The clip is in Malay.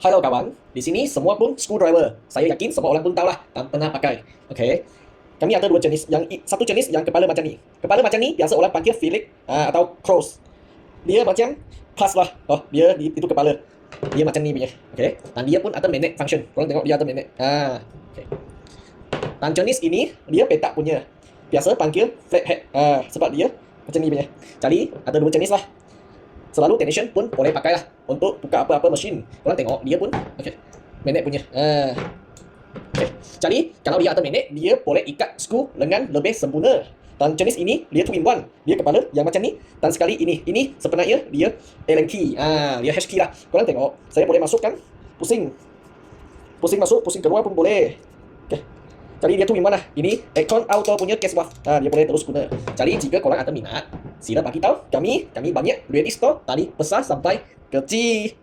Halo kawan, di sini semua pun screwdriver. Saya yakin semua orang pun tahu lah dan pernah pakai. Okey. Kami ada dua jenis. Satu jenis yang kepala macam ni. Kepala macam ni biasa orang panggil Philip atau cross. Dia macam plus lah. Oh, itu kepala. Dia macam ni punya. Okey. Dan dia pun ada magnet function. Korang tengok dia ada magnet. Okey. Dan jenis ini dia petak punya. Biasa panggil flathead. Sebab dia macam ni punya. Jadi ada dua jenis lah. Selalu technician pun boleh pakai lah untuk buka apa-apa mesin. Korang tengok dia pun okey. Magnet punya. Okey. Jadi kalau dia ada magnet, dia boleh ikat skru dengan lebih sempurna. Dan jenis ini dia 2-in-1. Dia kepala yang macam ni dan sekali ini. Ini sebenarnya dia Allen key. Dia H key lah. Korang tengok, saya boleh masukkan pusing. Pusing masuk, pusing keluar pun boleh. Okey. Jadi dia 2-in-1 lah. Ini Aircon Auto punya case buff. Dia boleh terus guna. Jadi jika korang ada minat, sila bagi tahu kami banyak ready store dari besar sampai kecil.